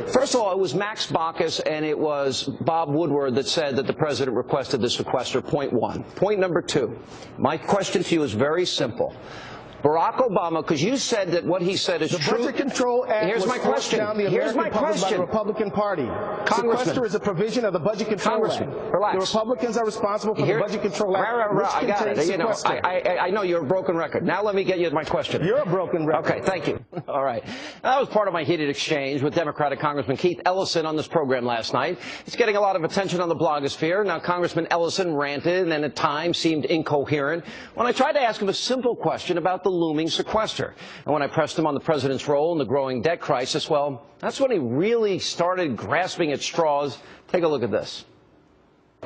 First of all, it was Max Baucus and it was Bob Woodward that said that the president requested the sequester, point one. Point number two, my question to you is very simple. Barack Obama, because you said that what he said is true. The Budget Control Act Here's my question. down the Here's my American public by question. the Republican Party. Congressman. Sequester is a provision of the Budget Control Act. Relax. The Republicans are responsible for the Budget Control Act. Right, I got it. You know, I know you're a broken record. Now let me get you my question. You're a broken record. Okay, thank you. All right. That was part of my heated exchange with Democratic Congressman Keith Ellison on this program last night. It's getting a lot of attention on the blogosphere. Now, Congressman Ellison ranted and at times seemed incoherent when I tried to ask him a simple question about the looming sequester. And when I pressed him on the president's role in the growing debt crisis, well, that's when he really started grasping at straws. Take a look at this.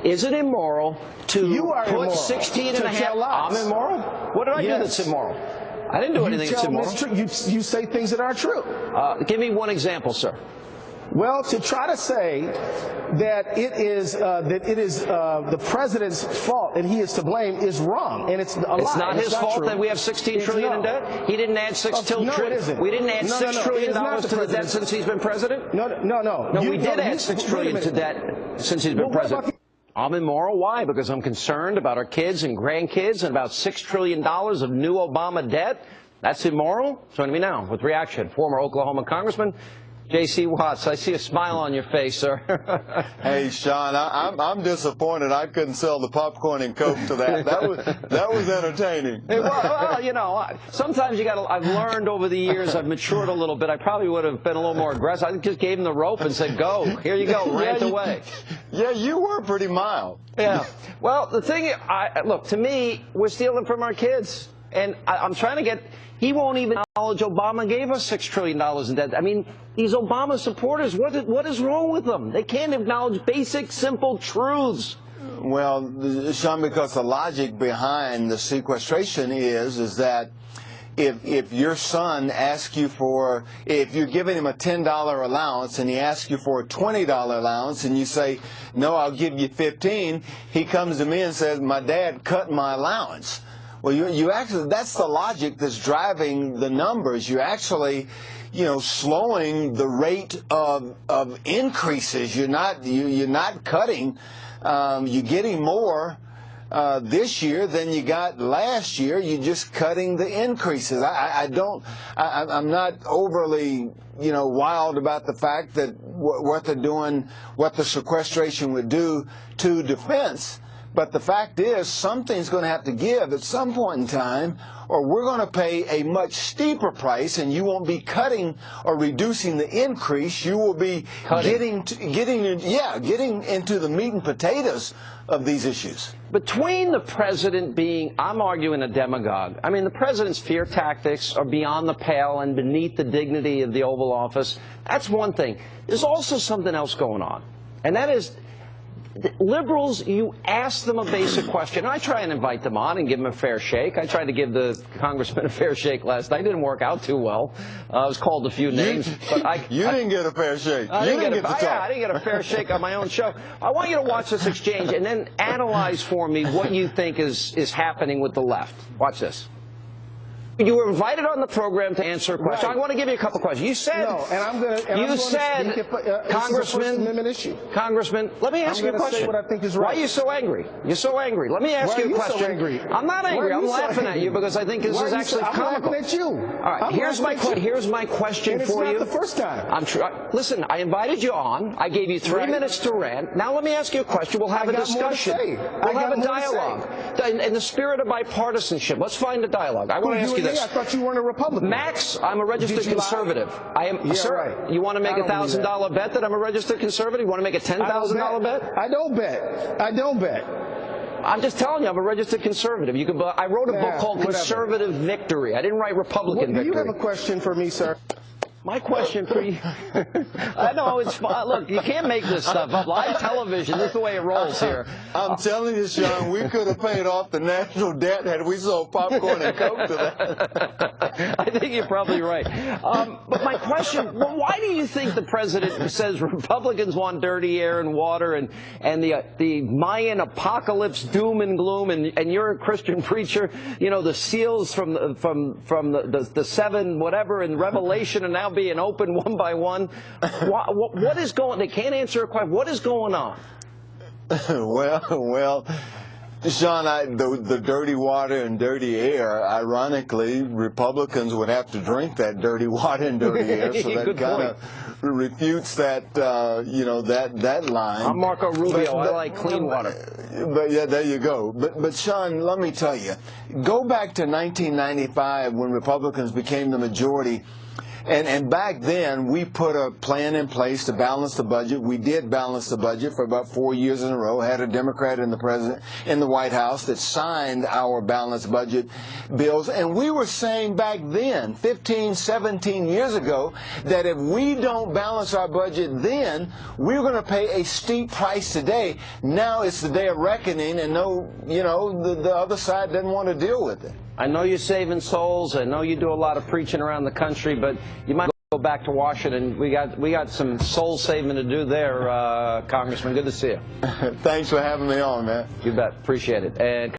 Is it immoral to put 16 and a half? I'm immoral? What did I do that's immoral? I didn't do anything that's immoral. You say things that are true. Give me one example, sir. Well, to try to say that it is the president's fault and he is to blame is wrong, and it's a lie. It's not his fault that we have $16 trillion in debt. He didn't add We didn't add $6 trillion to the debt since he's been president. No. We did add $6 trillion to debt since he's been president. I'm immoral. Why? Because I'm concerned about our kids and grandkids and about $6 trillion of new Obama debt. That's immoral? Join me now with reaction. Former Oklahoma Congressman J.C. Watts, I see a smile on your face, sir. Hey, Sean, I'm disappointed I couldn't sell the popcorn and Coke to that. That was entertaining. Well, you know, sometimes you got to. I've learned over the years. I've matured a little bit. I probably would have been a little more aggressive. I just gave him the rope and said, "Go, here you go, rant away." Yeah, you were pretty mild. Yeah. Well, the thing, look, to me, we're stealing from our kids, and I'm trying to get. He won't even acknowledge Obama gave us $6 trillion in debt. I mean, these Obama supporters, what is wrong with them? They can't acknowledge basic, simple truths. Well, Sean, because the logic behind the sequestration is that if your son asks you for, if you're giving him a $10 allowance and he asks you for a $20 allowance and you say, no, I'll give you 15, he comes to me and says, my dad cut my allowance. Well, you actually, that's the logic that's driving the numbers. You're actually, slowing the rate of increases. You're not cutting. You're getting more this year than you got last year. You're just cutting the increases. I'm not overly, wild about the fact that what they're doing, what the sequestration would do to defense. But the fact is, something's going to have to give at some point in time, or we're going to pay a much steeper price, and you won't be cutting or reducing the increase. You will be getting into the meat and potatoes of these issues. Between the president being, I'm arguing, a demagogue. I mean, the president's fear tactics are beyond the pale and beneath the dignity of the Oval Office. That's one thing. There's also something else going on, and that is, liberals, you ask them a basic question. I try and invite them on and give them a fair shake. I tried to give the congressman a fair shake last night. It didn't work out too well. I was called a few names. But you didn't get a fair shake. I didn't get a fair shake on my own show. I want you to watch this exchange and then analyze for me what you think is happening with the left. Watch this. You were invited on the program to answer a question. Right. I want to give you a couple questions. You said, Congressman, let me ask you a question. What I think is right. Why are you so angry? You're so angry. Let me ask you a question. So angry? I'm not angry. I'm laughing at you because I think this is actually comical. I'm laughing at you. All right, here's my question for you. It's not the first time. Listen, I invited you on. I gave you 3 minutes to rant. Now let me ask you a question. We'll have a discussion. We'll have a dialogue. In the spirit of bipartisanship, let's find a dialogue. I want to ask you this. I thought you weren't a Republican. Max, I'm a registered conservative. I am, sir. Right. You want to make a $1,000 bet that I'm a registered conservative? You want to make a $10,000 bet? I don't bet. I don't bet. I'm just telling you, I'm a registered conservative. You can. I wrote a book called Conservative Victory. I didn't write Republican Victory. Do you have a question for me, sir? My question for you, I know it's fun. Look, you can't make this stuff up. Live television, this is the way it rolls here. I'm telling you, Sean, we could have paid off the national debt had we sold popcorn and Coke to that. I think you're probably right. But my question, well, why do you think the president says Republicans want dirty air and water and the Mayan apocalypse, doom and gloom, and you're a Christian preacher, you know, the seals from the seven whatever in Revelation are now being opened one by one. What is going, they can't answer a question. What is going on? Well, Sean, the dirty water and dirty air, ironically, Republicans would have to drink that dirty water and dirty air, so that kind of refutes that, you know, that line. I'm Marco Rubio. I like clean water. But yeah, there you go. But Sean, let me tell you, go back to 1995 when Republicans became the majority. And back then, we put a plan in place to balance the budget. We did balance the budget for about 4 years in a row. Had a Democrat in the White House that signed our balanced budget bills. And we were saying back then, 15, 17 years ago, that if we don't balance our budget then, we're going to pay a steep price today. Now it's the day of reckoning, and no, you know, the other side doesn't want to deal with it. I know you're saving souls. I know you do a lot of preaching around the country, but you might go back to Washington. We got some soul saving to do there, Congressman. Good to see you. Thanks for having me on, man. You bet. Appreciate it. And